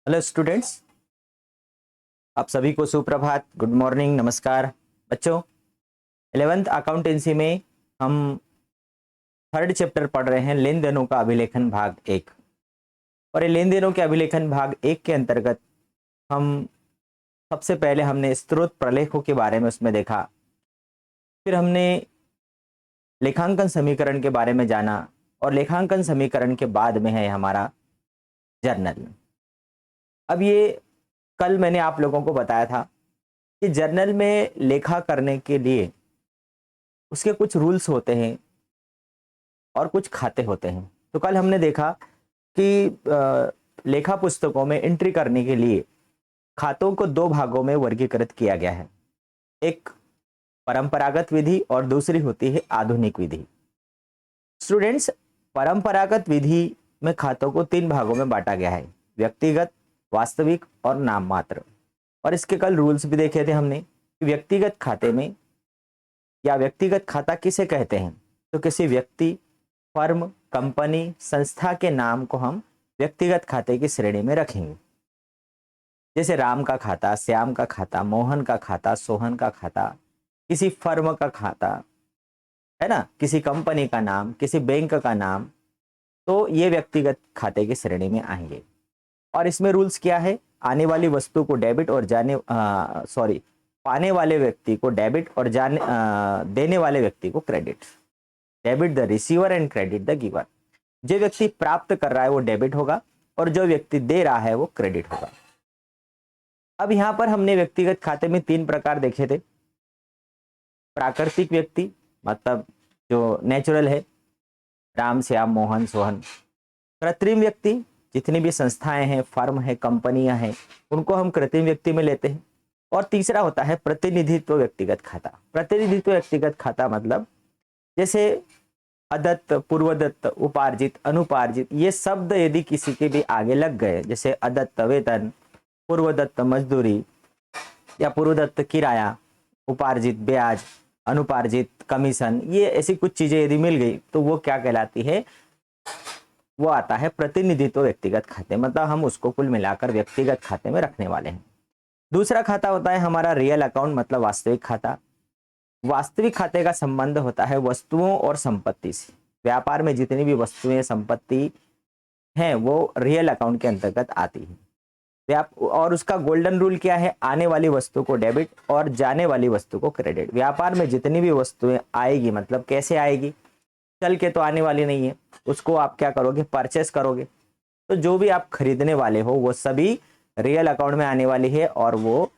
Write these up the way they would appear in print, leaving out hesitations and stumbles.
Hello students, आप सभी को सुप्रभात, गुड मॉर्निंग, नमस्कार। बच्चों, 11th अकाउंटेंसी में हम थर्ड चैप्टर पढ़ रहे हैं, लेन देनों का अभिलेखन भाग एक। और ये लेन देनों के अभिलेखन भाग एक के अंतर्गत हम सबसे पहले हमने स्रोत प्रलेखों के बारे में उसमें देखा। फिर हमने लेखांकन समीकरण के बारे में जाना और लेखांकन समीकरण के बाद में है हमारा जर्नल। अब ये कल मैंने आप लोगों को बताया था कि जर्नल में लेखा करने के लिए उसके कुछ रूल्स होते हैं और कुछ खाते होते हैं। तो कल हमने देखा कि लेखा पुस्तकों में एंट्री करने के लिए खातों को दो भागों में वर्गीकृत किया गया है। एक परंपरागत विधि और दूसरी होती है आधुनिक विधि। स्टूडेंट्स, परंपरागत विधि में खातों को तीन भागों में बांटा गया है: व्यक्तिगत, वास्तविक और नाम मात्र। और इसके कल रूल्स भी देखे थे हमने कि व्यक्तिगत खाते में या व्यक्तिगत खाता किसे कहते हैं, तो किसी व्यक्ति, फर्म, कंपनी, संस्था के नाम को हम व्यक्तिगत खाते की श्रेणी में रखेंगे। जैसे राम का खाता, श्याम का खाता, मोहन का खाता, सोहन का खाता, किसी फर्म का खाता, है ना, किसी कंपनी का नाम, किसी बैंक का नाम, तो ये व्यक्तिगत खाते की श्रेणी में आएंगे। और इसमें रूल्स क्या है? आने वाली वस्तु को डेबिट और पाने वाले व्यक्ति को डेबिट और देने वाले व्यक्ति को credit. Debit the receiver and credit the giver. जो व्यक्ति प्राप्त कर रहा है वो डेबिट होगा और जो व्यक्ति दे रहा है वो क्रेडिट होगा। अब यहां पर हमने व्यक्तिगत खाते में तीन प्रकार देखे थे। प्राकृतिक व्यक्ति, मतलब जो नेचुरल है, राम, श्याम, मोहन, सोहन। कृत्रिम व्यक्ति, जितनी भी संस्थाएं हैं, फर्म है, कंपनियां हैं, उनको हम कृत्रिम व्यक्ति में लेते हैं। और तीसरा होता है प्रतिनिधित्व व्यक्तिगत खाता। प्रतिनिधित्व व्यक्तिगत खाता मतलब जैसे अदत्त, पूर्वदत्त, उपार्जित, अनुपार्जित, ये शब्द यदि किसी के भी आगे लग गए, जैसे अदत्त वेतन, पूर्वदत्त मजदूरी या पूर्वदत्त किराया, उपार्जित ब्याज, अनुपार्जित कमीशन, ये ऐसी कुछ चीजें यदि मिल गई तो वो क्या कहलाती है? वो आता है प्रतिनिधित्व व्यक्तिगत खाते। मतलब हम उसको कुल मिलाकर व्यक्तिगत खाते में रखने वाले हैं। दूसरा खाता होता है हमारा रियल अकाउंट, मतलब वास्तविक खाता। वास्तविक खाते का संबंध होता है वस्तुओं और संपत्ति से। व्यापार में जितनी भी वस्तुएं, संपत्ति हैं, वो रियल अकाउंट के अंतर्गत आती है। और उसका गोल्डन रूल क्या है? आने वाली वस्तु को डेबिट और जाने वाली वस्तु को क्रेडिट। व्यापार में जितनी भी वस्तुएं आएगी, मतलब कैसे आएगी? चल के तो आने वाली नहीं है, उसको आप क्या करोगे? परचेस करोगे। तो जो भी आप खरीदने वाले हो वो सभी रियल अकाउंट में आने वाली है और वो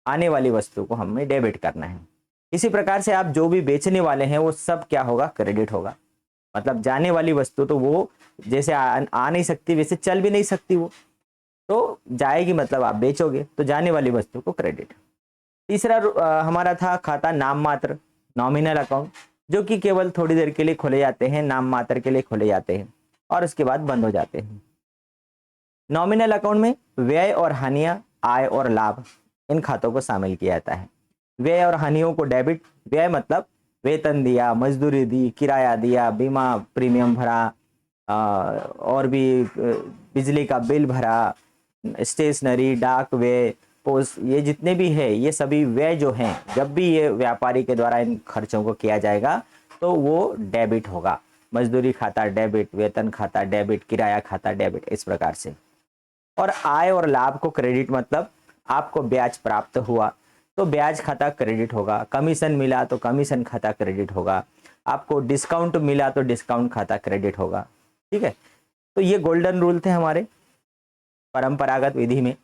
आने वाली वस्तु को हमें डेबिट करना है। इसी प्रकार से आप जो भी बेचने वाले हैं वो सब क्या होगा? क्रेडिट होगा। मतलब जाने वाली वस्तु तो वो जैसे आ नहीं सकती वैसे चल भी नहीं सकती, वो तो जाएगी, मतलब आप बेचोगे, तो जाने वाली वस्तु को क्रेडिट। तीसरा हमारा था खाता नाम मात्र, नॉमिनल अकाउंट, जो कि केवल थोड़ी देर के लिए खोले जाते हैं, नाम मात्र के लिए खोले जाते हैं और उसके बाद बंद हो जाते हैं। नॉमिनल अकाउंट में व्यय और हानियां, आय और लाभ, इन खातों को शामिल किया जाता है। व्यय और हानियों को डेबिट, व्यय मतलब वेतन दिया, मजदूरी दी, किराया दिया, बीमा प्रीमियम भरा, और भी बिजली का बिल भरा, स्टेशनरी, डाक व्यय, पोस्ट, ये जितने भी है ये सभी व्यय जो हैं, जब भी ये व्यापारी के द्वारा इन खर्चों को किया जाएगा तो वो डेबिट होगा। मजदूरी खाता डेबिट, वेतन खाता डेबिट, किराया खाता डेबिट, इस प्रकार से। और आय और लाभ को क्रेडिट, मतलब आपको ब्याज प्राप्त हुआ तो ब्याज खाता क्रेडिट होगा, कमीशन मिला तो कमीशन खाता क्रेडिट होगा, आपको डिस्काउंट मिला तो डिस्काउंट खाता क्रेडिट होगा। ठीक है, तो ये गोल्डन रूल थे हमारे परंपरागत विधि में।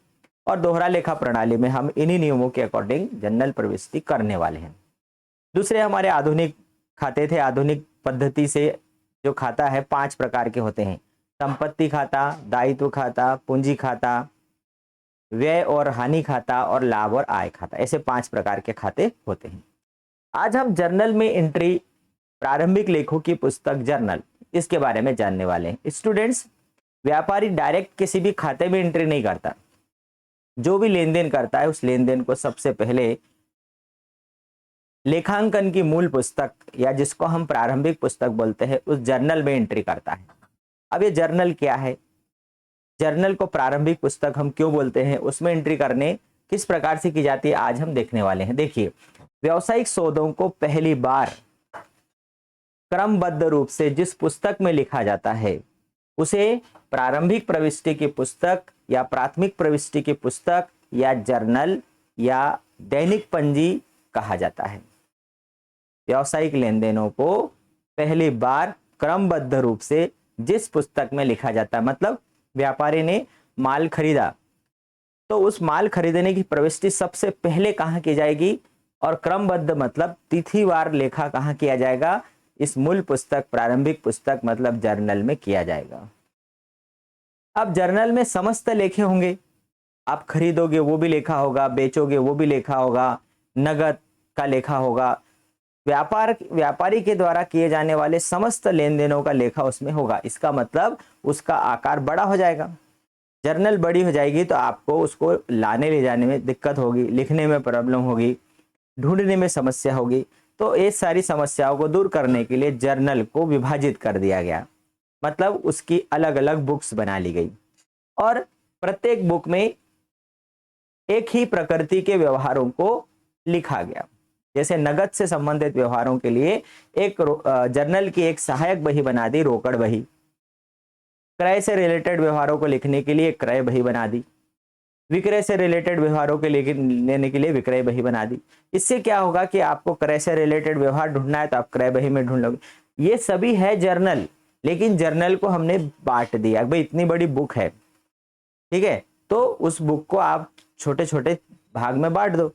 और दोहरा लेखा प्रणाली में हम इन्हीं नियमों के अकॉर्डिंग जनरल प्रविष्टि करने वाले हैं। दूसरे हमारे आधुनिक खाते थे। आधुनिक पद्धति से जो खाता है 5 प्रकार के होते हैं: संपत्ति खाता, दायित्व खाता, पूंजी खाता, व्यय और हानि खाता और लाभ और आय खाता। ऐसे 5 प्रकार के खाते होते हैं। आज हम जर्नल में एंट्री, प्रारंभिक लेखों की पुस्तक जर्नल, इसके बारे में जानने वाले हैं। स्टूडेंट्स, व्यापारी डायरेक्ट किसी भी खाते में एंट्री नहीं करता। जो भी लेन देन करता है उस लेन देन को सबसे पहले लेखांकन की मूल पुस्तक, या जिसको हम प्रारंभिक पुस्तक बोलते हैं, उस जर्नल में एंट्री करता है। अब ये जर्नल क्या है? जर्नल को प्रारंभिक पुस्तक हम क्यों बोलते हैं, उसमें एंट्री करने किस प्रकार से की जाती है, आज हम देखने वाले हैं। देखिए, व्यावसायिक शोधों को पहली बार क्रमबद्ध रूप से जिस पुस्तक में लिखा जाता है उसे प्रारंभिक प्रविष्टि की पुस्तक या प्राथमिक प्रविष्टि की पुस्तक या जर्नल या दैनिक पंजी कहा जाता है। व्यावसायिक लेन देनों को पहली बार क्रमबद्ध रूप से जिस पुस्तक में लिखा जाता है, मतलब व्यापारी ने माल खरीदा तो उस माल खरीदने की प्रविष्टि सबसे पहले कहाँ की जाएगी, और क्रमबद्ध मतलब तिथिवार लेखा कहाँ किया जाएगा, इस मूल पुस्तक प्रारंभिक पुस्तक मतलब जर्नल में किया जाएगा। अब जर्नल में समस्त लेखे होंगे, आप खरीदोगे वो भी लेखा होगा, बेचोगे वो भी लेखा होगा, नगद का लेखा होगा, व्यापारी के द्वारा किए जाने वाले समस्त लेन देनों का लेखा उसमें होगा। इसका मतलब उसका आकार बड़ा हो जाएगा। जर्नल बड़ी हो जाएगी तो आपको उसको लाने ले जाने में दिक्कत होगी, लिखने में प्रॉब्लम होगी, ढूंढने में समस्या होगी। तो ये सारी समस्याओं को दूर करने के लिए जर्नल को विभाजित कर दिया गया, मतलब उसकी अलग अलग बुक्स बना ली गई और प्रत्येक बुक में एक ही प्रकृति के व्यवहारों को लिखा गया। जैसे नगद से संबंधित व्यवहारों के लिए एक जर्नल की एक सहायक बही बना दी, रोकड़ बही। क्रय से रिलेटेड व्यवहारों को लिखने के लिए क्रय बही बना दी। विक्रय से रिलेटेड व्यवहारों के लेने के लिए विक्रय बही बना दी। इससे क्या होगा कि आपको क्रय से रिलेटेड व्यवहार ढूंढना है तो आप क्रय बही में ढूंढ लोगे। ये सभी है जर्नल, लेकिन जर्नल को हमने बांट दिया, भाई इतनी बड़ी बुक है, ठीक है, तो उस बुक को आप छोटे छोटे भाग में बांट दो,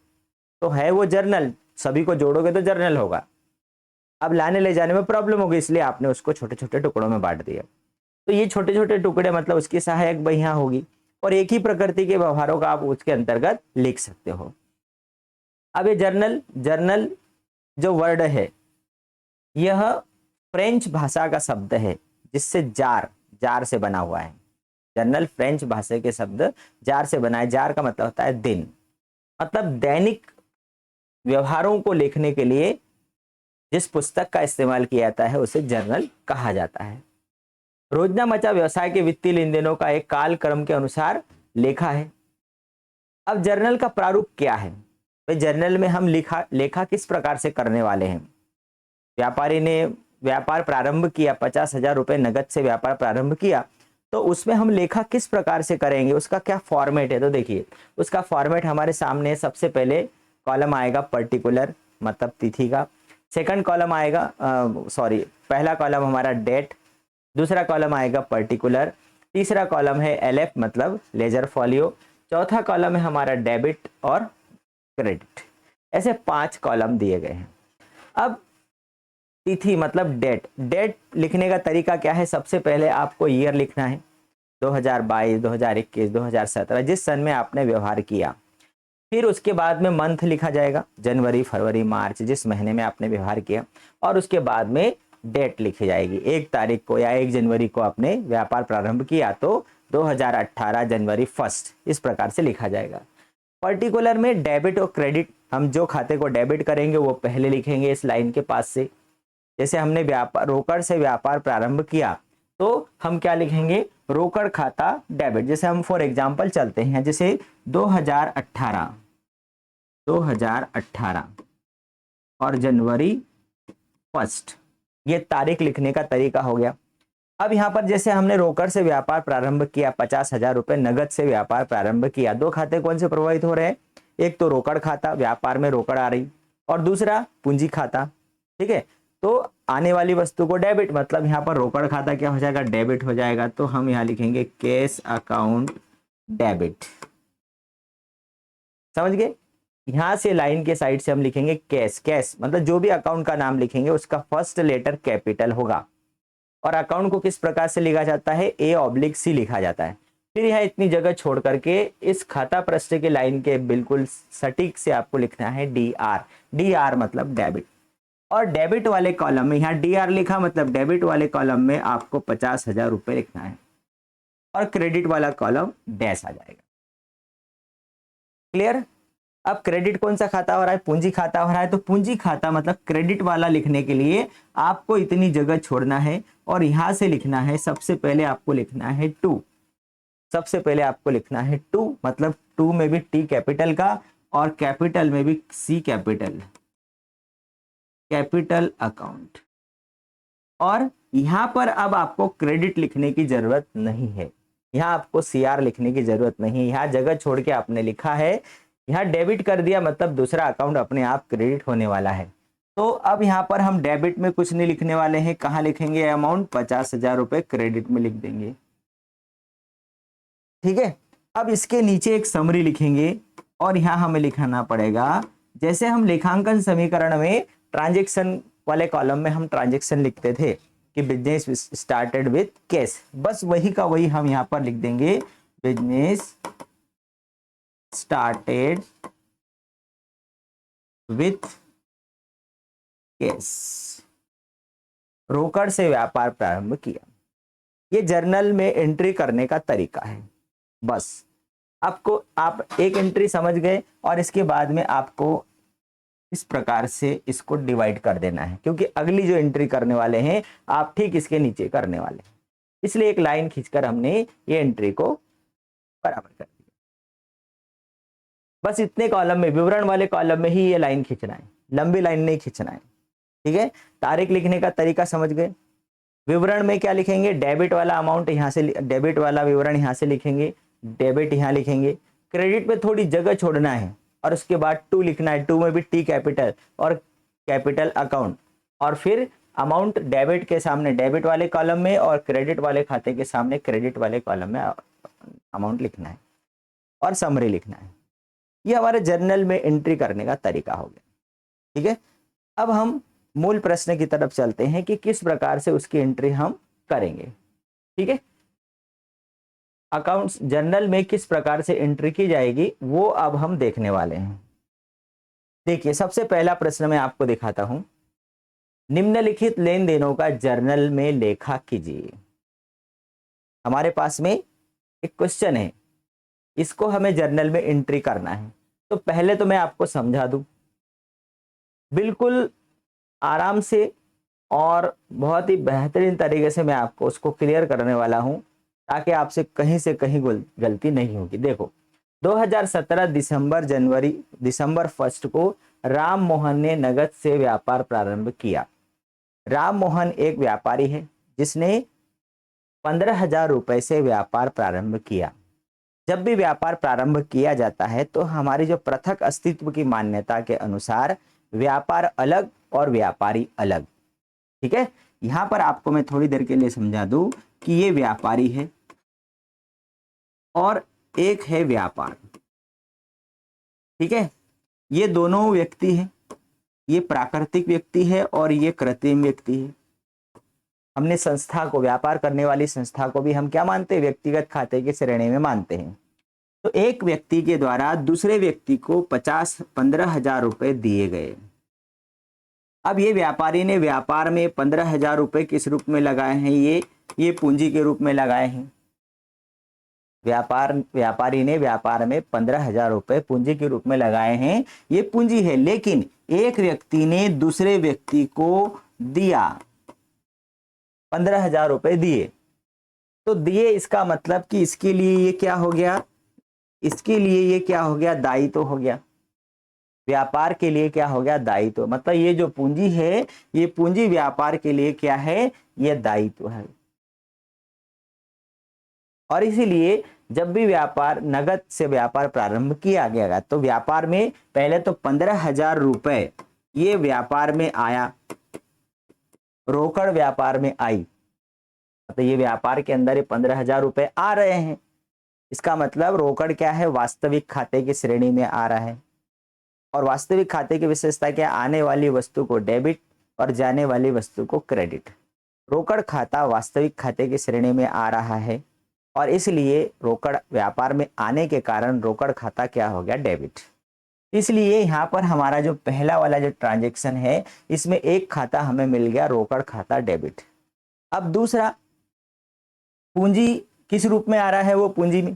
तो है वो जर्नल, सभी को जोड़ोगे तो जर्नल होगा। अब लाने ले जाने में प्रॉब्लम होगी, इसलिए आपने उसको छोटे छोटे टुकड़ों में बांट दिया। तो ये छोटे छोटे टुकड़े मतलब उसकी सहायक बहियां होगी और एक ही प्रकृति के व्यवहारों का आप उसके अंतर्गत लिख सकते हो। अब ये जर्नल जो वर्ड है यह फ्रेंच भाषा का शब्द है, जिससे जार से बना हुआ है। जर्नल फ्रेंच भाषा के शब्द जार से बना है। जार का मतलब होता है दिन, मतलब दैनिक व्यवहारों को लिखने के लिए जिस पुस्तक का इस्तेमाल किया जाता है उसे जर्नल कहा जाता है। रोजनामचा व्यवसाय के वित्तीय लेन देनों का एक काल क्रम के अनुसार लेखा है। अब जर्नल का प्रारूप क्या है, तो जर्नल में हम लेखा किस प्रकार से करने वाले हैं। व्यापारी ने व्यापार प्रारंभ किया, 50,000 रुपए नगद से व्यापार प्रारंभ किया, तो उसमें हम लेखा किस प्रकार से करेंगे, उसका क्या फॉर्मेट है। तो देखिए उसका फॉर्मेट हमारे सामने। सबसे पहले कॉलम आएगा पर्टिकुलर, मतलब तिथि का। सेकंड कॉलम आएगा पहला कॉलम हमारा डेट, दूसरा कॉलम आएगा पर्टिकुलर, तीसरा कॉलम है एलएफ मतलब लेजर फॉलियो, चौथा कॉलम है हमारा डेबिट और क्रेडिट। ऐसे 5 कॉलम दिए गए हैं। अब तिथि मतलब डेट लिखने का तरीका क्या है। सबसे पहले आपको ईयर लिखना है, 2022, 2021, 2017, जिस सन में आपने व्यवहार किया। फिर उसके बाद में मंथ लिखा जाएगा, जनवरी, फरवरी, मार्च, जिस महीने में आपने व्यवहार किया। और उसके बाद में डेट लिखी जाएगी, 1 तारीख को या 1 जनवरी को आपने व्यापार प्रारंभ किया तो 2018 जनवरी 1, इस प्रकार से लिखा जाएगा। पर्टिकुलर में डेबिट और क्रेडिट, हम जो खाते को डेबिट करेंगे वो पहले लिखेंगे इस लाइन के पास से। जैसे हमने रोकड़ से व्यापार प्रारंभ किया तो हम क्या लिखेंगे, रोकड़ खाता डेबिट। जैसे हम फॉर एग्जांपल चलते हैं, जैसे 2018 और जनवरी 1, ये तारीख लिखने का तरीका हो गया। अब यहाँ पर जैसे हमने रोकड़ से व्यापार प्रारंभ किया, 50,000 रुपए नगद से व्यापार प्रारंभ किया। 2 खाते कौन से प्रभावित हो रहे हैं, एक तो रोकड़ खाता, व्यापार में रोकड़ आ रही, और दूसरा पूंजी खाता, ठीक है। तो आने वाली वस्तु को डेबिट, मतलब यहाँ पर रोकड़ खाता क्या हो जाएगा, डेबिट हो जाएगा। तो हम यहाँ लिखेंगे कैश अकाउंट डेबिट, समझ गए। यहाँ से लाइन के साइड से हम लिखेंगे कैश मतलब जो भी अकाउंट का नाम लिखेंगे उसका फर्स्ट लेटर कैपिटल होगा। और अकाउंट को किस प्रकार से लिखा जाता है, A/C लिखा जाता है। फिर यहाँ इतनी जगह छोड़ करके इस खाता पृष्ठ के लाइन के बिल्कुल सटीक से आपको लिखना है DR मतलब डेबिट। और डेबिट वाले कॉलम में यहाँ DR लिखा मतलब डेबिट वाले कॉलम में आपको 50,000 रुपए लिखना है, और क्रेडिट वाला कॉलम डैश आ जाएगा। क्लियर। अब क्रेडिट कौन सा खाता हो रहा है, पूंजी खाता हो रहा है। तो पूंजी खाता मतलब क्रेडिट वाला लिखने के लिए आपको इतनी जगह छोड़ना है और यहां से लिखना है, सबसे पहले आपको लिखना है 2। सबसे पहले आपको लिखना है टू, मतलब टू में भी टी कैपिटल का और कैपिटल में भी सी कैपिटल, कैपिटल अकाउंट। और यहां पर अब आपको क्रेडिट लिखने की जरूरत नहीं है, यहां आपको सीआर लिखने की जरूरत नहीं है, यहां जगह छोड़ के आपने लिखा है, यहां डेबिट कर दिया, मतलब दूसरा अकाउंट अपने आप क्रेडिट होने वाला है। तो अब यहां पर हम डेबिट में कुछ नहीं लिखने वाले हैं, कहां लिखेंगे अमाउंट, 50,000 रुपए क्रेडिट में लिख देंगे। ठीक है, अब इसके नीचे एक समरी लिखेंगे और यहां हमें लिखाना पड़ेगा, जैसे हम लेखांकन समीकरण में ट्रांजैक्शन वाले कॉलम में हम ट्रांजैक्शन लिखते थे कि बिजनेस स्टार्टेड विथ कैश, बस वही का वही हम यहां पर लिख देंगे, बिजनेस स्टार्टेड विथ कैश, रोकड़ से व्यापार प्रारंभ किया। ये जर्नल में एंट्री करने का तरीका है। बस आपको, आप एक एंट्री समझ गए और इसके बाद में आपको इस प्रकार से इसको डिवाइड कर देना है, क्योंकि अगली जो एंट्री करने वाले हैं आप ठीक इसके नीचे करने वाले हैं, इसलिए एक लाइन खींचकर हमने ये एंट्री को बराबर कर दिया। बस इतने कॉलम में, विवरण वाले कॉलम में ही ये लाइन खींचना है, लंबी लाइन नहीं खींचना है। ठीक है, तारीख लिखने का तरीका समझ गए। विवरण में क्या लिखेंगे, डेबिट वाला अमाउंट यहाँ से, डेबिट वाला विवरण यहाँ से लिखेंगे, डेबिट यहाँ लिखेंगे। क्रेडिट पे थोड़ी जगह छोड़ना है और उसके बाद टू लिखना है, टू में भी टी कैपिटल और कैपिटल अकाउंट, और फिर अमाउंट डेबिट के सामने डेबिट वाले कॉलम में और क्रेडिट वाले खाते के सामने क्रेडिट वाले कॉलम में अमाउंट लिखना है और समरी लिखना है। ये हमारे जर्नल में एंट्री करने का तरीका हो गया। ठीक है, अब हम मूल प्रश्न की तरफ चलते हैं कि किस प्रकार से उसकी एंट्री हम करेंगे। ठीक है, अकाउंट्स जर्नल में किस प्रकार से एंट्री की जाएगी वो अब हम देखने वाले हैं। देखिए, सबसे पहला प्रश्न मैं आपको दिखाता हूं, निम्नलिखित लेन देनों का जर्नल में लेखा कीजिए। हमारे पास में एक क्वेश्चन है, इसको हमें जर्नल में एंट्री करना है। तो पहले तो मैं आपको समझा दूं, बिल्कुल आराम से और बहुत ही बेहतरीन तरीके से मैं आपको उसको क्लियर करने वाला हूं, ताकि आपसे कहीं से कहीं गलती नहीं होगी। देखो, 2017 दिसंबर 1 को राम मोहन ने नगद से व्यापार प्रारंभ किया। राम मोहन एक व्यापारी है जिसने 15,000 रुपए से व्यापार प्रारंभ किया। जब भी व्यापार प्रारंभ किया जाता है तो हमारी जो पृथक अस्तित्व की मान्यता के अनुसार व्यापार अलग और व्यापारी अलग। ठीक है, यहां पर आपको मैं थोड़ी देर के लिए समझा दूं कि ये व्यापारी है और एक है व्यापार। ठीक है, ये दोनों व्यक्ति हैं, ये प्राकृतिक व्यक्ति है और ये कृत्रिम व्यक्ति है। हमने संस्था को, व्यापार करने वाली संस्था को भी हम क्या मानते हैं, व्यक्तिगत खाते की श्रेणी में मानते हैं। तो एक व्यक्ति के द्वारा दूसरे व्यक्ति को 15,000 रुपए दिए गए। अब ये व्यापारी ने व्यापार में 15,000 रुपए किस रूप में लगाए हैं, ये पूंजी के रूप में लगाए हैं। व्यापारी ने व्यापार में 15,000 रुपए पूंजी के रूप में लगाए हैं, ये पूंजी है। लेकिन एक व्यक्ति ने दूसरे व्यक्ति को दिया, 15,000 रुपए दिए। तो दिए, इसका मतलब कि इसके लिए ये क्या हो गया, इसके लिए ये क्या हो गया, दायित्व हो गया। व्यापार के लिए क्या हो गया, दायित्व। मतलब ये जो पूंजी है, ये पूंजी व्यापार के लिए क्या है, ये दायित्व है। और इसीलिए जब भी व्यापार, नगद से व्यापार प्रारंभ किया गया तो व्यापार में पहले तो 15,000 रुपए ये व्यापार में आया, रोकड़ व्यापार में आई। तो ये व्यापार के अंदर ये 15,000 रुपए आ रहे हैं, इसका मतलब रोकड़ क्या है, वास्तविक खाते की श्रेणी में आ रहा है। और वास्तविक खाते की विशेषता क्या, आने वाली वस्तु को डेबिट और जाने वाली वस्तु को क्रेडिट। रोकड़ खाता वास्तविक खाते की श्रेणी में आ रहा है और इसलिए रोकड़ व्यापार में आने के कारण रोकड़ खाता क्या हो गया, डेबिट। इसलिए यहाँ पर हमारा जो पहला वाला जो ट्रांजैक्शन है, इसमें एक खाता हमें मिल गया, रोकड़ खाता डेबिट। अब दूसरा, पूंजी किस रूप में आ रहा है, वो पूंजी में।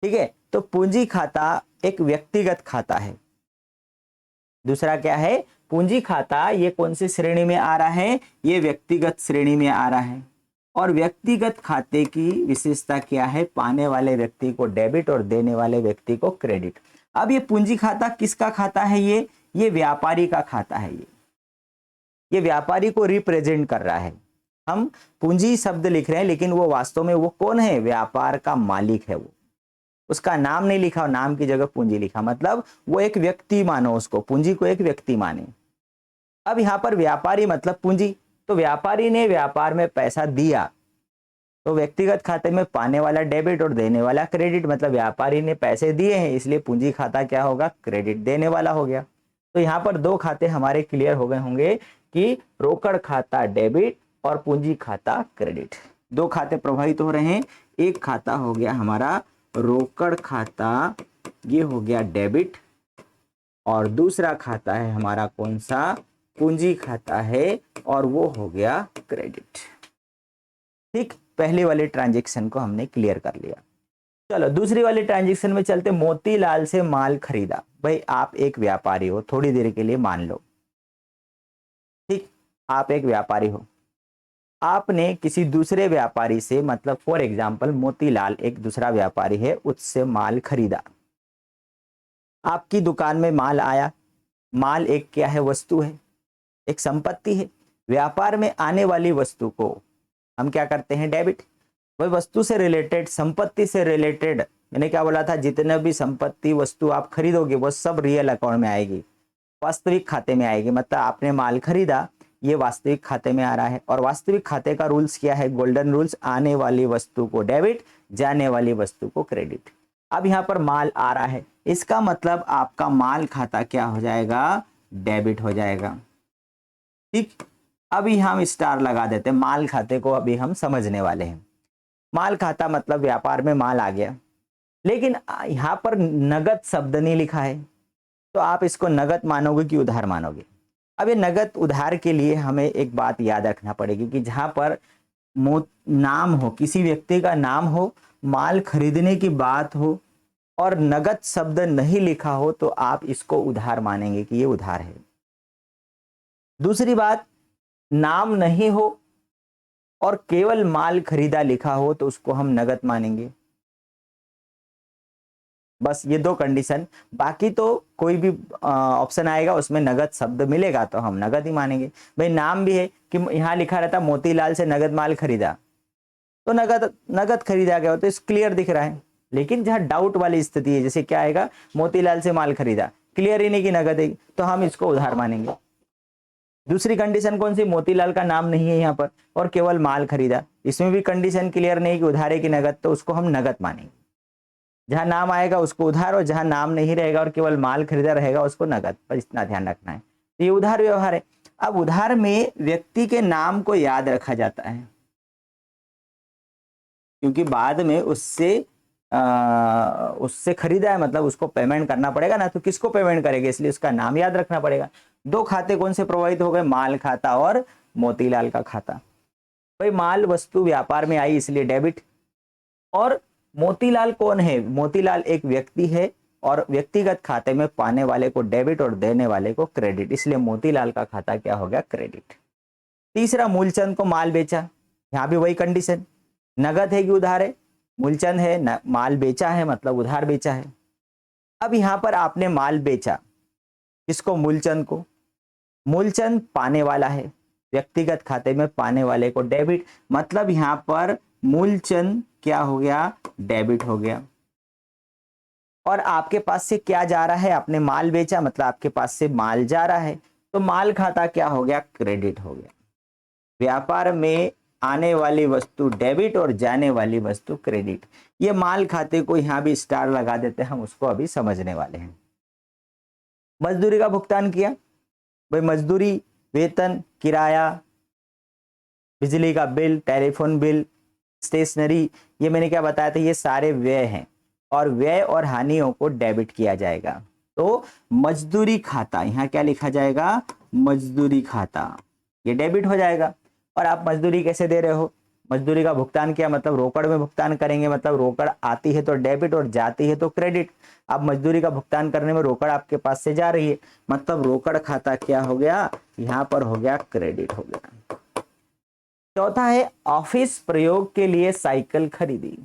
ठीक है, तो पूंजी खाता एक व्यक्तिगत खाता है। दूसरा क्या है, पूंजी खाता, ये कौन सी श्रेणी में आ रहा है, ये व्यक्तिगत श्रेणी में आ रहा है। और व्यक्तिगत खाते की विशेषता क्या है, पाने वाले व्यक्ति को डेबिट और देने वाले व्यक्ति को क्रेडिट। अब ये पूंजी खाता किसका खाता है, ये व्यापारी का खाता है। ये व्यापारी को रिप्रेजेंट कर रहा है। हम पूंजी शब्द लिख रहे हैं लेकिन वो वास्तव में वो कौन है, व्यापार का मालिक है। वो उसका नाम नहीं लिखा, नाम की जगह पूंजी लिखा, मतलब वो एक व्यक्ति मानो उसको, पूंजी को एक व्यक्ति माने। अब यहाँ पर व्यापारी मतलब पूंजी, तो व्यापारी ने व्यापार में पैसा दिया, तो व्यक्तिगत खाते में पाने वाला डेबिट और देने वाला क्रेडिट, मतलब व्यापारी ने पैसे दिए हैं इसलिए पूंजी खाता क्या होगा, क्रेडिट देने वाला हो गया। तो यहाँ पर दो खाते हमारे क्लियर हो गए होंगे कि रोकड़ खाता डेबिट और पूंजी खाता क्रेडिट। दो खाते प्रभावित हो रहे हैं, एक खाता हो गया हमारा रोकड़ खाता, ये हो गया डेबिट, और दूसरा खाता है हमारा कौन सा, पूंजी खाता है, और वो हो गया क्रेडिट। ठीक, पहले वाले ट्रांजैक्शन को हमने क्लियर कर लिया। चलो दूसरी वाले ट्रांजैक्शन में चलते। मोतीलाल से माल खरीदा। भाई आप एक व्यापारी हो, थोड़ी देर के लिए मान लो, ठीक, आप एक व्यापारी हो, आपने किसी दूसरे व्यापारी से, मतलब फॉर एग्जांपल मोतीलाल एक दूसरा व्यापारी है, उससे माल खरीदा। आपकी दुकान में माल आया। माल एक क्या है, वस्तु है, एक संपत्ति है। व्यापार में आने वाली वस्तु को हम क्या करते हैं, डेबिट। वही वस्तु से रिलेटेड, संपत्ति से रिलेटेड, मैंने क्या बोला था, जितने भी संपत्ति वस्तु आप खरीदोगे वो सब रियल अकाउंट में आएगी, वास्तविक खाते में आएगी। मतलब आपने माल खरीदा, ये वास्तविक खाते में आ रहा है। और वास्तविक खाते का रूल्स क्या है, गोल्डन रूल्स, आने वाली वस्तु को डेबिट, जाने वाली वस्तु को क्रेडिट। अब यहाँ पर माल आ रहा है, इसका मतलब आपका माल खाता क्या हो जाएगा, डेबिट हो जाएगा। ठीक, अभी हम स्टार लगा देते हैं, माल खाते को अभी हम समझने वाले हैं। माल खाता मतलब व्यापार में माल आ गया, लेकिन यहाँ पर नगद शब्द नहीं लिखा है, तो आप इसको नगद मानोगे कि उधार मानोगे। अब ये नगद उधार के लिए हमें एक बात याद रखना पड़ेगी कि जहाँ पर नाम हो, किसी व्यक्ति का नाम हो, माल खरीदने की बात हो और नगद शब्द नहीं लिखा हो, तो आप इसको उधार मानेंगे कि ये उधार है। दूसरी बात, नाम नहीं हो और केवल माल खरीदा लिखा हो तो उसको हम नगद मानेंगे। बस ये दो कंडीशन, बाकी तो कोई भी ऑप्शन आएगा उसमें नगद शब्द मिलेगा तो हम नगद ही मानेंगे। भाई नाम भी है कि यहाँ लिखा रहता मोतीलाल से नगद माल खरीदा, तो नगद खरीदा गया हो तो इस क्लियर दिख रहा है। लेकिन जहाँ डाउट वाली स्थिति है, जैसे क्या आएगा, मोतीलाल से माल खरीदा, क्लियर ही नहीं कि नगद है, तो हम इसको उधार मानेंगे। दूसरी कंडीशन कौन सी, मोतीलाल का नाम नहीं है यहाँ पर और केवल माल खरीदा, इसमें भी कंडीशन क्लियर नहीं कि उधार है कि नगद, तो उसको हम नगद मानेंगे। जहां नाम आएगा उसको उधार, और जहां नाम नहीं रहेगा और केवल माल खरीदा रहेगा उसको नगद। पर इतना ध्यान रखना है, तो ये उधार व्यवहार है। अब उधार में व्यक्ति के नाम को याद रखा जाता है, क्योंकि बाद में उससे खरीदा है, मतलब उसको पेमेंट करना पड़ेगा ना, तो किसको पेमेंट करेगा, इसलिए उसका नाम याद रखना पड़ेगा। दो खाते कौन से प्रभावित हो गए, माल खाता और मोतीलाल का खाता। भाई माल वस्तु व्यापार में आई इसलिए डेबिट, और मोतीलाल कौन है, मोतीलाल एक व्यक्ति है और व्यक्तिगत खाते में पाने वाले को डेबिट और देने वाले को क्रेडिट, इसलिए मोतीलाल का खाता क्या हो गया, क्रेडिट। तीसरा, मूलचंद को माल बेचा, यहाँ भी वही कंडीशन, नगद है कि उधार है, मूलचंद है, माल बेचा है मतलब उधार बेचा है। अब यहाँ पर आपने माल बेचा, किसको, मूलचंद को। मूलचंद पाने वाला है, व्यक्तिगत खाते में पाने वाले को डेबिट, मतलब यहाँ पर मूलचंद क्या हो गया, डेबिट हो गया। और आपके पास से क्या जा रहा है, आपने माल बेचा मतलब आपके पास से माल जा रहा है, तो माल खाता क्या हो गया, क्रेडिट हो गया। व्यापार में आने वाली वस्तु डेबिट और जाने वाली वस्तु क्रेडिट। ये माल खाते को यहाँ भी स्टार लगा देते हैं, हम उसको अभी समझने वाले हैं। मजदूरी का भुगतान किया, भाई मजदूरी, वेतन, किराया, बिजली का बिल, टेलीफोन बिल, स्टेशनरी, ये मैंने क्या बताया था, ये सारे व्यय हैं और व्यय और हानियों को डेबिट किया जाएगा। तो मजदूरी खाता, यहाँ क्या लिखा जाएगा, मजदूरी खाता, ये डेबिट हो जाएगा। और आप मजदूरी कैसे दे रहे हो, मजदूरी का भुगतान किया मतलब रोकड़ में भुगतान करेंगे, मतलब रोकड़ आती है तो डेबिट और जाती है तो क्रेडिट। अब मजदूरी का भुगतान करने में रोकड़ आपके पास से जा रही है, मतलब रोकड़ खाता क्या हो गया, यहाँ पर हो गया क्रेडिट हो गया। चौथा है ऑफिस प्रयोग के लिए साइकिल खरीदी।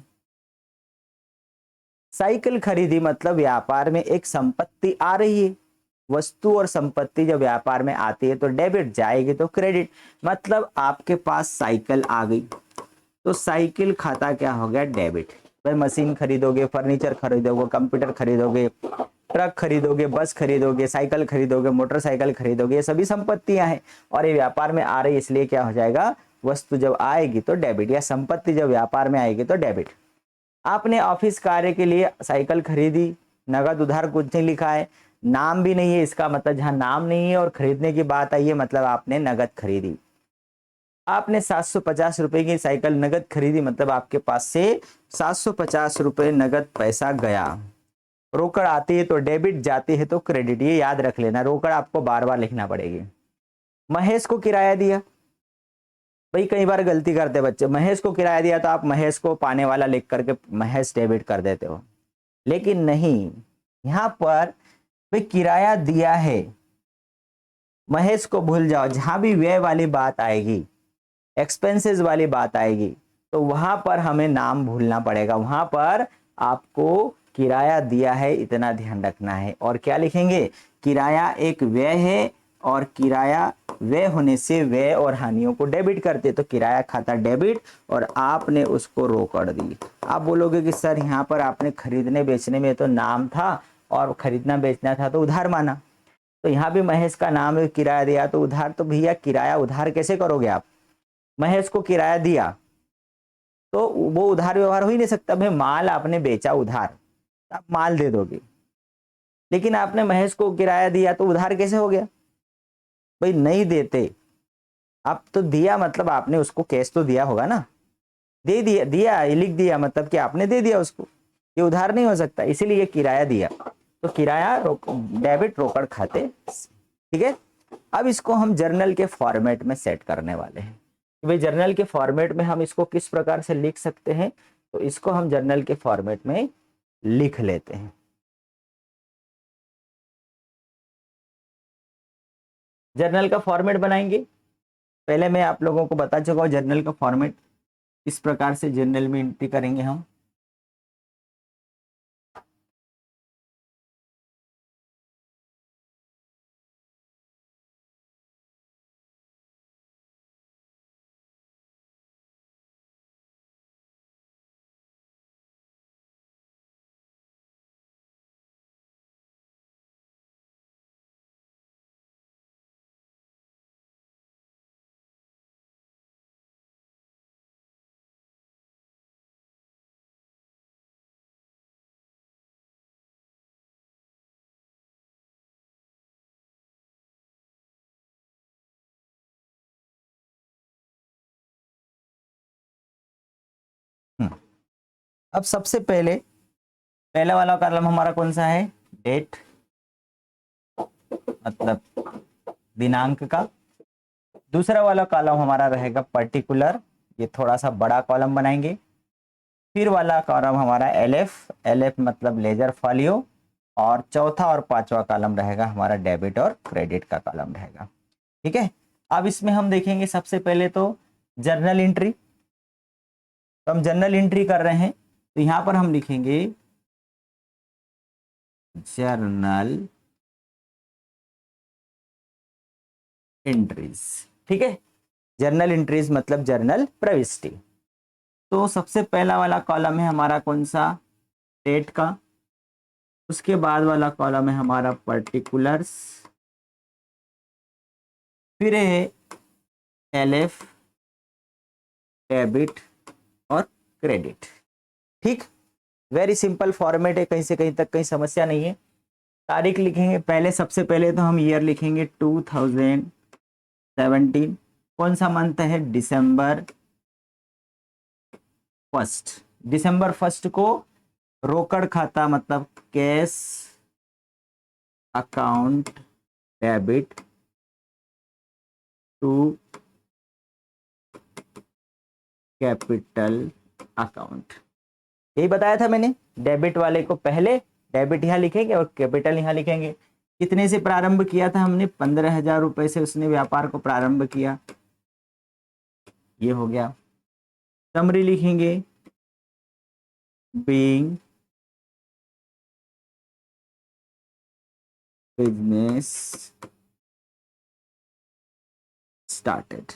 साइकिल खरीदी मतलब व्यापार में एक संपत्ति आ रही है, वस्तु और संपत्ति जब व्यापार में आती है तो डेबिट, जाएगी तो क्रेडिट। मतलब आपके पास साइकिल आ गई तो साइकिल खाता क्या हो गया, डेबिट। भाई मशीन खरीदोगे, फर्नीचर खरीदोगे, कंप्यूटर खरीदोगे, ट्रक खरीदोगे, बस खरीदोगे, साइकिल खरीदोगे, मोटरसाइकिल खरीदोगे, ये सभी संपत्तियां हैं और ये व्यापार में आ रही है, इसलिए क्या हो जाएगा, वस्तु जब आएगी तो डेबिट, या संपत्ति जब व्यापार में आएगी तो डेबिट। आपने ऑफिस कार्य के लिए साइकिल खरीदी, नगद उधार कुछ नहीं लिखा है, नाम भी नहीं है, इसका मतलब जहां नाम नहीं है और खरीदने की बात आई है मतलब आपने नगद खरीदी। आपने 750 रुपए की साइकिल नगद खरीदी मतलब आपके पास से 750 रुपए नगद पैसा गया। रोकड़ आती है तो डेबिट, जाती है तो क्रेडिट, ये याद रख लेना, रोकड़ आपको बार बार लिखना पड़ेगी। महेश को किराया दिया, भाई कई बार गलती करते बच्चे, महेश को किराया दिया तो आप महेश को पाने वाला लिख करके महेश डेबिट कर देते हो, लेकिन नहीं, यहां पर भाई किराया दिया है, महेश को भूल जाओ। जहां भी व्यय वाली बात आएगी, एक्सपेंसेस वाली बात आएगी, तो वहां पर हमें नाम भूलना पड़ेगा, वहां पर आपको किराया दिया है इतना ध्यान रखना है। और क्या लिखेंगे, किराया एक व्यय है और किराया व्यय होने से व्यय और हानियों को डेबिट करते, तो किराया खाता डेबिट और आपने उसको रोकड़ दी। आप बोलोगे कि सर यहाँ पर आपने खरीदने बेचने में तो नाम था और खरीदना बेचना था तो उधार माना, तो यहाँ भी महेश का नाम है, किराया दिया तो उधार, तो भैया किराया उधार कैसे करोगे आप, महेश को किराया दिया तो वो उधार व्यवहार हो ही नहीं सकता। भाई माल आपने बेचा उधार, आप माल दे दोगे, लेकिन आपने महेश को किराया दिया तो उधार कैसे हो गया, भाई नहीं देते आप तो, दिया मतलब आपने उसको कैश तो दिया होगा ना, दे दिया, दिया लिख दिया मतलब कि आपने दे दिया उसको, ये उधार नहीं हो सकता, इसीलिए ये किराया दिया, तो किराया डेबिट रोकड़ खाते, ठीक है। अब इसको हम जर्नल के फॉर्मेट में सेट करने वाले हैं। भाई जर्नल के फॉर्मेट में हम इसको किस प्रकार से लिख सकते हैं, तो इसको हम जर्नल के फॉर्मेट में लिख लेते हैं। जर्नल का फॉर्मेट बनाएंगे, पहले मैं आप लोगों को बता चुका हूं जर्नल का फॉर्मेट इस प्रकार से जर्नल में एंट्री करेंगे हम। अब सबसे पहले पहला वाला कॉलम हमारा कौन सा है, डेट, मतलब दिनांक का। दूसरा वाला कॉलम हमारा रहेगा पर्टिकुलर, ये थोड़ा सा बड़ा कॉलम बनाएंगे। फिर वाला कॉलम हमारा एलएफ, एलएफ मतलब लेजर फॉलियो। और चौथा और पांचवा कॉलम रहेगा हमारा डेबिट और क्रेडिट का कॉलम रहेगा, ठीक है। अब इसमें हम देखेंगे सबसे पहले तो जर्नल एंट्री, तो हम जर्नल एंट्री कर रहे हैं तो यहां पर हम लिखेंगे जर्नल एंट्रीज, ठीक है। जर्नल एंट्रीज मतलब जर्नल प्रविष्टि। तो सबसे पहला वाला कॉलम है हमारा कौन सा, डेट का। उसके बाद वाला कॉलम है हमारा पर्टिकुलर्स, फिर है एलएफ, डेबिट और क्रेडिट, ठीक। वेरी सिंपल फॉर्मेट है, कहीं से कहीं तक कहीं समस्या नहीं है। तारीख लिखेंगे पहले, सबसे पहले तो हम ईयर लिखेंगे 2017, कौन सा मंथ है, दिसंबर फर्स्ट। दिसंबर फर्स्ट को रोकड़ खाता मतलब cash account debit to capital account, यही बताया था मैंने। डेबिट वाले को पहले डेबिट यहाँ लिखेंगे और कैपिटल यहाँ लिखेंगे। कितने से प्रारंभ किया था हमने, 15,000 रुपए से उसने व्यापार को प्रारंभ किया। ये हो गया। समरी लिखेंगे बीइंग बिजनेस स्टार्टेड,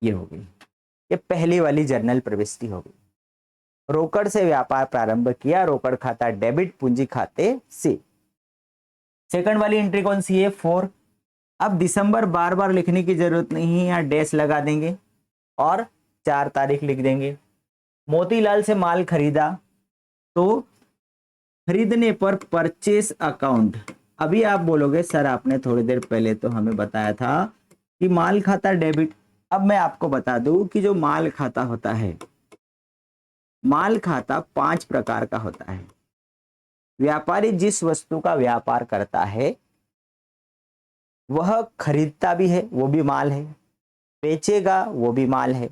ये हो गई। ये पहली वाली जर्नल प्रविष्टि हो गई। रोकड़ से व्यापार प्रारंभ किया, रोकड़ खाता डेबिट पूंजी खाते से। सेकंड वाली एंट्री कौन सी है? 4। अब दिसंबर बार बार लिखने की जरूरत नहीं है, यहाँ डैश लगा देंगे और 4 तारीख लिख देंगे। मोतीलाल से माल खरीदा, तो खरीदने पर परचेस अकाउंट। अभी आप बोलोगे सर आपने थोड़ी देर पहले तो हमें बताया था कि माल खाता डेबिट। अब मैं आपको बता दूं कि जो माल खाता होता है, माल खाता 5 प्रकार का होता है। व्यापारी जिस वस्तु का व्यापार करता है वह खरीदता भी है, वो भी माल है, बेचेगा वो भी माल है,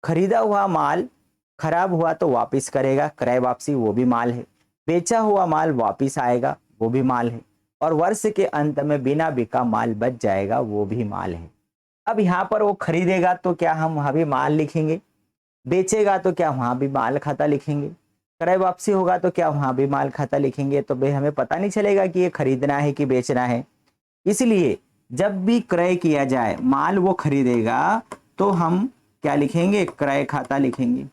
खरीदा हुआ माल खराब हुआ तो वापस करेगा, क्रय वापसी वो भी माल है, बेचा हुआ माल वापस आएगा वो भी माल है, और वर्ष के अंत में बिना बिका माल बच जाएगा वो भी माल है। अब यहाँ पर वो खरीदेगा तो क्या हम वहां भी माल लिखेंगे, बेचेगा तो क्या वहां भी माल खाता लिखेंगे, क्रय वापसी होगा तो क्या वहां भी माल खाता लिखेंगे, तो भाई हमें पता नहीं चलेगा कि ये खरीदना है कि बेचना है। इसलिए जब भी क्रय किया जाए, माल वो खरीदेगा तो हम क्या लिखेंगे? क्रय खाता लिखेंगे,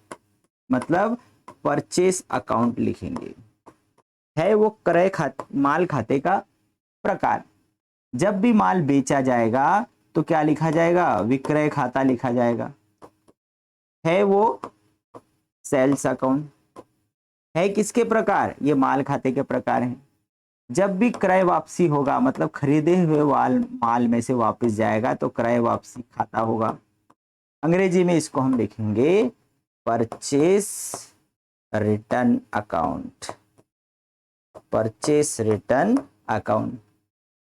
मतलब परचेस अकाउंट लिखेंगे। है वो क्रय माल खाते का प्रकार। जब भी माल बेचा जाएगा तो क्या लिखा जाएगा? विक्रय खाता लिखा जाएगा। है वो सेल्स अकाउंट। है किसके प्रकार? ये माल खाते के प्रकार हैं। जब भी क्रय वापसी होगा, मतलब खरीदे हुए माल में से वापस जाएगा तो क्रय वापसी खाता होगा। अंग्रेजी में इसको हम लिखेंगे purchase return account. Purchase return account.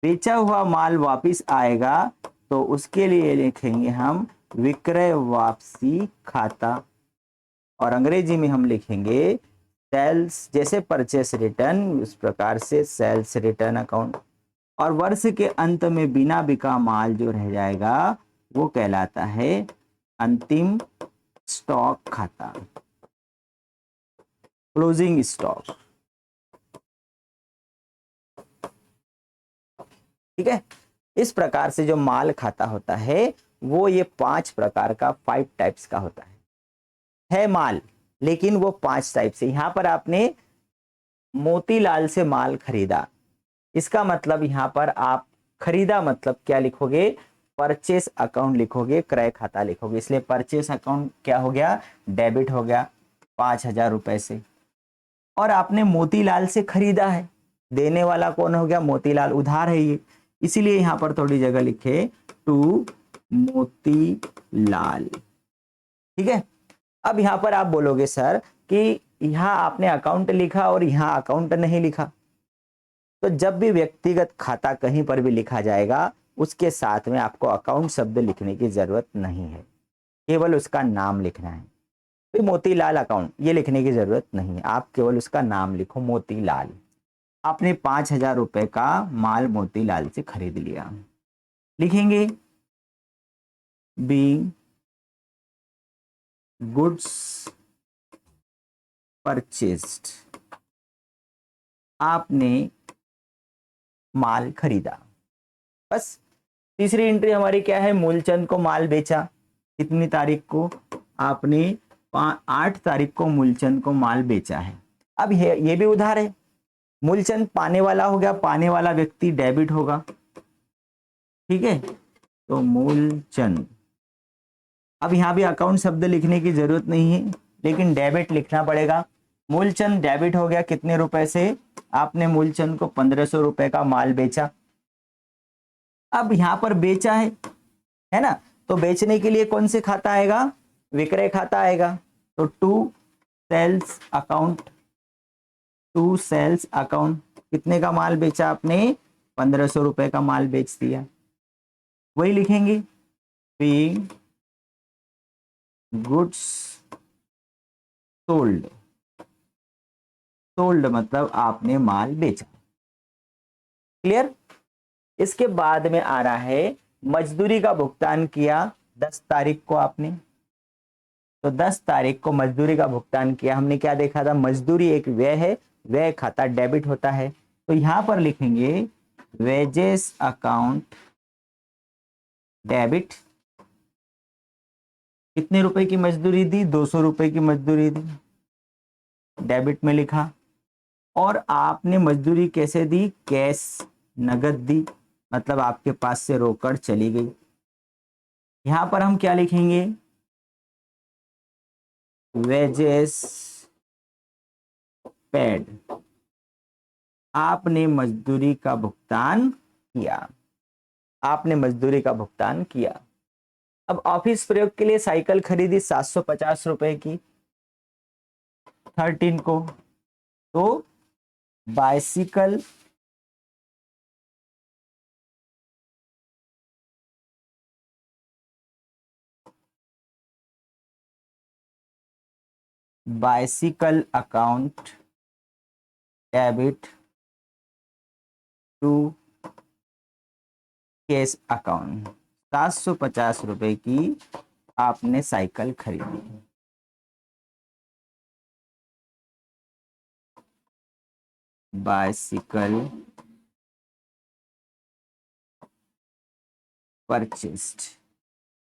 बेचा हुआ माल वापस आएगा तो उसके लिए लिखेंगे हम विक्रय वापसी खाता, और अंग्रेजी में हम लिखेंगे सेल्स, जैसे परचेस रिटर्न उस प्रकार से सेल्स रिटर्न अकाउंट। और वर्ष के अंत में बिना बिका माल जो रह जाएगा वो कहलाता है अंतिम स्टॉक खाता, क्लोजिंग स्टॉक। ठीक है। इस प्रकार से जो माल खाता होता है वो ये 5 प्रकार का, 5 टाइप्स का होता है माल, लेकिन वो 5 टाइप से। यहां पर आपने मोतीलाल से माल खरीदा, इसका मतलब यहां पर आप खरीदा मतलब क्या लिखोगे? परचेस अकाउंट लिखोगे, क्रय खाता लिखोगे। इसलिए परचेस अकाउंट क्या हो गया? डेबिट हो गया 5,000 रुपए से। और आपने मोतीलाल से खरीदा है, देने वाला कौन हो गया? मोतीलाल, उधार है ये, इसीलिए यहां पर थोड़ी जगह लिखे टू मोतीलाल। ठीक है। अब यहां पर आप बोलोगे सर कि यहां आपने अकाउंट लिखा और यहां अकाउंट नहीं लिखा। तो जब भी व्यक्तिगत खाता कहीं पर भी लिखा जाएगा उसके साथ में आपको अकाउंट शब्द लिखने की जरूरत नहीं है, केवल उसका नाम लिखना है। तो मोतीलाल अकाउंट ये लिखने की जरूरत नहीं है, आप केवल उसका नाम लिखो मोतीलाल। आपने 5,000 रुपए का माल मोतीलाल से खरीद लिया, लिखेंगे बी गुड्स परचेस्ड। आपने माल खरीदा, बस। तीसरी एंट्री हमारी क्या है? मूलचंद को माल बेचा। कितनी तारीख को? आपने 8 तारीख को मूलचंद को माल बेचा है। अब ये भी उधार है, मूलचंद पाने वाला हो गया, पाने वाला व्यक्ति डेबिट होगा। ठीक है, तो मूलचंद। अब यहां भी अकाउंट शब्द लिखने की जरूरत नहीं है, लेकिन डेबिट लिखना पड़ेगा। मूलचंद डेबिट हो गया कितने रुपए से? आपने मूलचंद को 1,500 रुपए का माल बेचा। अब यहां पर बेचा है ना, तो बेचने के लिए कौन से खाता आएगा? विक्रय खाता आएगा। तो to sales account. To sales account. कितने का माल बेचा आपने? 1,500 रुपए का माल बेच दिया, वही लिखेंगे बी गुड्स सोल्ड। सोल्ड मतलब आपने माल बेचा। क्लियर? इसके बाद में आ रहा है मजदूरी का भुगतान किया 10 तारीख को आपने, तो 10 तारीख को मजदूरी का भुगतान किया। हमने क्या देखा था, मजदूरी एक व्यय है, व्यय खाता डेबिट होता है। तो यहां पर लिखेंगे वेजेस अकाउंट डेबिट। कितने रुपए की मजदूरी दी, 200 रुपए की मजदूरी दी, डेबिट में लिखा। और आपने मजदूरी कैसे दी, कैश, नगद दी, मतलब आपके पास से रोकड़ चली गई। यहां पर हम क्या लिखेंगे, वेजेस पेड, आपने मजदूरी का भुगतान किया, आपने मजदूरी का भुगतान किया। अब ऑफिस प्रयोग के लिए साइकिल खरीदी 750 रुपए की 13 को, तो bicycle bicycle account debit to cash account, 750 रुपए की आपने साइकिल खरीदी। बाइसिकल परचेस्ड,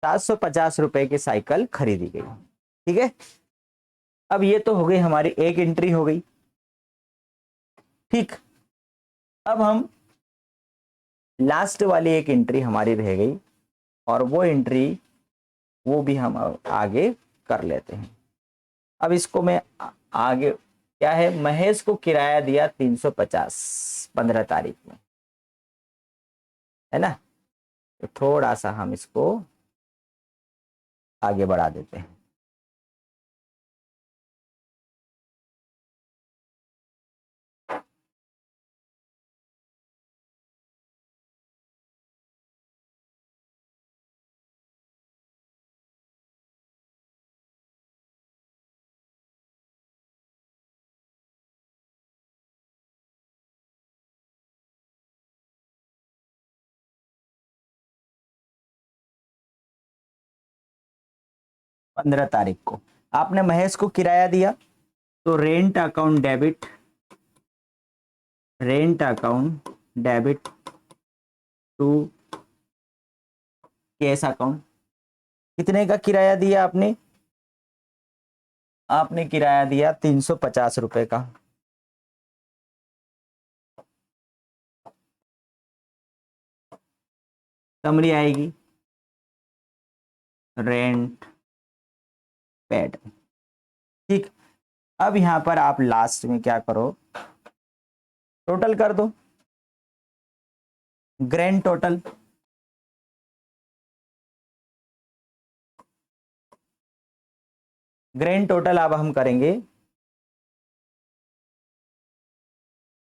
750 रुपए की साइकिल खरीदी गई। ठीक है, अब ये तो हो गई हमारी एक एंट्री हो गई। ठीक, अब हम लास्ट वाली एक एंट्री हमारी रह गई, और वो एंट्री वो भी हम आगे कर लेते हैं। अब इसको मैं आगे, क्या है, महेश को किराया दिया 350 15 तारीख में, है ना। तो थोड़ा सा हम इसको आगे बढ़ा देते हैं। पंद्रह तारीख को आपने महेश को किराया दिया, तो rent account debit, rent account debit to cash account. कितने का किराया दिया आपने, आपने किराया दिया 350 रुपए का। समरी आएगी, रेंट पेड। ठीक, अब यहां पर आप लास्ट में क्या करो, टोटल कर दो, ग्रैंड टोटल। ग्रैंड टोटल अब हम करेंगे,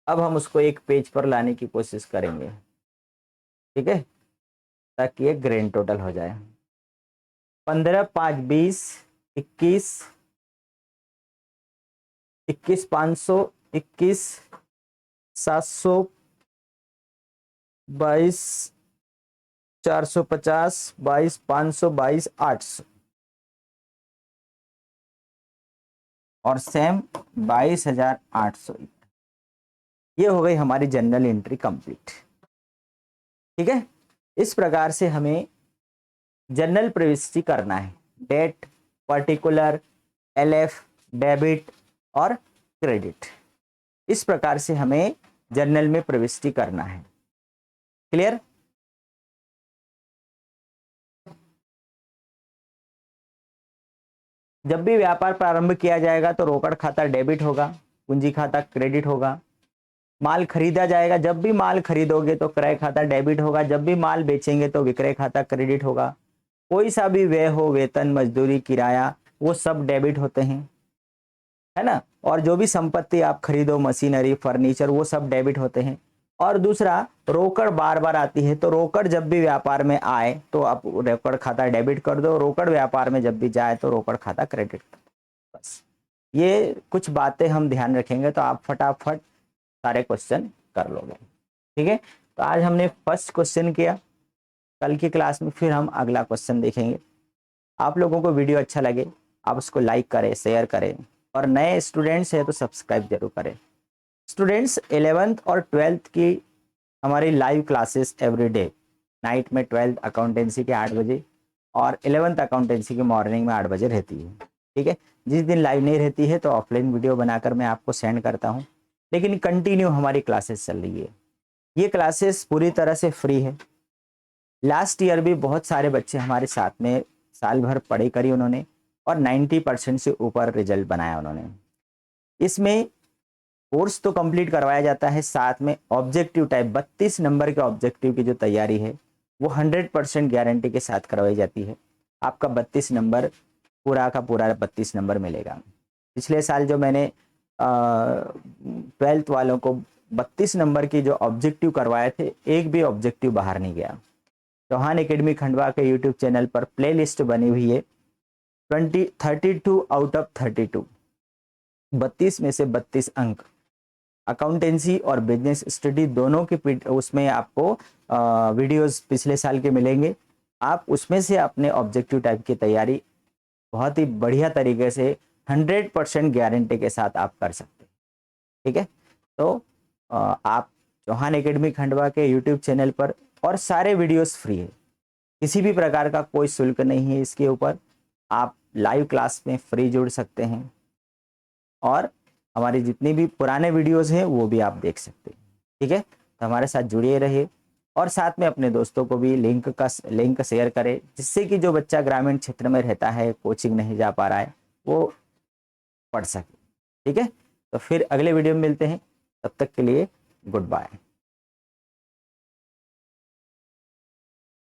अब हम उसको एक पेज पर लाने की कोशिश करेंगे। ठीक है, ताकि एक ग्रैंड टोटल हो जाए। 15 5 20, 21, 21 500, 21 700, 22 450, 22 500, 22 800, और सेम 22,800। ये हो गई हमारी जनरल एंट्री कंप्लीट। ठीक है, इस प्रकार से हमें जनरल प्रविष्टि करना है, डेट, पर्टिकुलर, एलएफ, डेबिट और क्रेडिट। इस प्रकार से हमें जनरल में प्रविष्टि करना है। क्लियर। जब भी व्यापार प्रारंभ किया जाएगा तो रोकड़ खाता डेबिट होगा, पूंजी खाता क्रेडिट होगा। माल खरीदा जाएगा, जब भी माल खरीदोगे तो क्रय खाता डेबिट होगा, जब भी माल बेचेंगे तो विक्रय खाता क्रेडिट होगा। कोई सा भी व्यय हो, वेतन, मजदूरी, किराया, वो सब डेबिट होते हैं, है ना। और जो भी संपत्ति आप खरीदो, मशीनरी, फर्नीचर, वो सब डेबिट होते हैं। और दूसरा, रोकड़ बार बार आती है, तो रोकड़ जब भी व्यापार में आए तो आप रोकड़ खाता डेबिट कर दो, रोकड़ व्यापार में जब भी जाए तो रोकड़ खाता क्रेडिट कर दो। बस ये कुछ बातें हम ध्यान रखेंगे तो आप फटाफट सारे क्वेश्चन कर लोगे। ठीक है, तो आज हमने फर्स्ट क्वेश्चन किया, कल की क्लास में फिर हम अगला क्वेश्चन देखेंगे। आप लोगों को वीडियो अच्छा लगे आप उसको लाइक करें, शेयर करें, और नए स्टूडेंट्स हैं तो सब्सक्राइब जरूर करें। स्टूडेंट्स 11th और 12th की हमारी live classes every day night में 12th अकाउंटेंसी के 8 बजे और 11th अकाउंटेंसी की मॉर्निंग में 8 बजे रहती है। ठीक है, जिस दिन लाइव नहीं रहती है तो ऑफलाइन वीडियो बनाकर मैं आपको सेंड करता हूँ, लेकिन कंटिन्यू हमारी क्लासेस चल रही है। ये क्लासेस पूरी तरह से फ्री है। लास्ट ईयर भी बहुत सारे बच्चे हमारे साथ में साल भर पढ़ाई करी उन्होंने और 90% से ऊपर रिजल्ट बनाया उन्होंने। इसमें कोर्स तो कंप्लीट करवाया जाता है, साथ में ऑब्जेक्टिव टाइप 32 नंबर के ऑब्जेक्टिव की जो तैयारी है वो 100% गारंटी के साथ करवाई जाती है। आपका 32 नंबर पूरा का पूरा 32 नंबर मिलेगा। पिछले साल जो मैंने 12th वालों को 32 नंबर की जो ऑब्जेक्टिव करवाए थे, एक भी ऑब्जेक्टिव बाहर नहीं गया। चौहान एकेडमी खंडवा के यूट्यूब चैनल पर प्ले लिस्ट बनी हुई है 32 आउट ऑफ 32, 32 में से 32 अंक अकाउंटेंसी और बिजनेस स्टडी दोनों के उसमें आपको वीडियोस पिछले साल के मिलेंगे। आप उसमें से अपने ऑब्जेक्टिव टाइप की तैयारी बहुत ही बढ़िया तरीके से 100% गारंटी के साथ आप कर सकते हैं। ठीक है, तो आप चौहान एकेडमी खंडवा के यूट्यूब चैनल पर, और सारे वीडियोस फ्री है, किसी भी प्रकार का कोई शुल्क नहीं है इसके ऊपर। आप लाइव क्लास में फ्री जुड़ सकते हैं और हमारी जितनी भी पुराने वीडियोस हैं वो भी आप देख सकते हैं। ठीक है, तो हमारे साथ जुड़े रहिए और साथ में अपने दोस्तों को भी लिंक शेयर करें, जिससे कि जो बच्चा ग्रामीण क्षेत्र में रहता है, कोचिंग नहीं जा पा रहा है, वो पढ़ सके। ठीक है, तो फिर अगले वीडियो में मिलते हैं, तब तक के लिए गुड बाय।